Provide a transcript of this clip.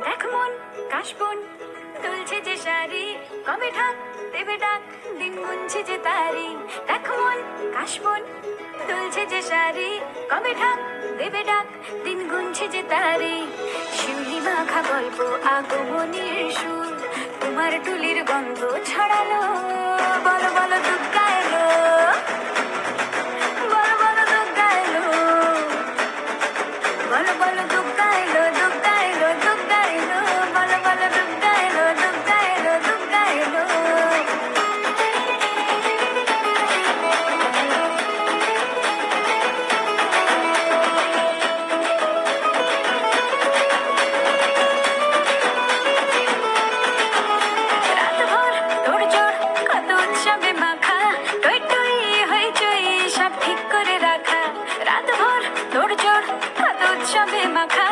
দেখ মন কাশবন তুলছে যে শাড়ি, কবে ঢাক দেবে ডাক, দিন গুনছে যে তারি। দেখ মন কাশবন তুলছে যে শাড়ি, কবে ঢাক দেবে ডাক, দিন গুনছে যে তারি। শিউলি মাখা গল্প আগমনীর সুর, তোমার টুলির গন্ধ ছড়ালো। বলো বলো দুর্গা এলো, বলো বলো দুর্গা এলো, বলো বলো দুর্গা এলো, দুর্গা এলো, দুর্গা এলো, বলো বলো দুর্গা এলো, দুর্গা এলো, দুর্গা এলো। রাতভর তোড়জোড় কত উৎসবে মাখা, টই টই হইচই সব ঠিক করে রাখা। রাতভর তোড়জোড় কত উৎসবে মাখা,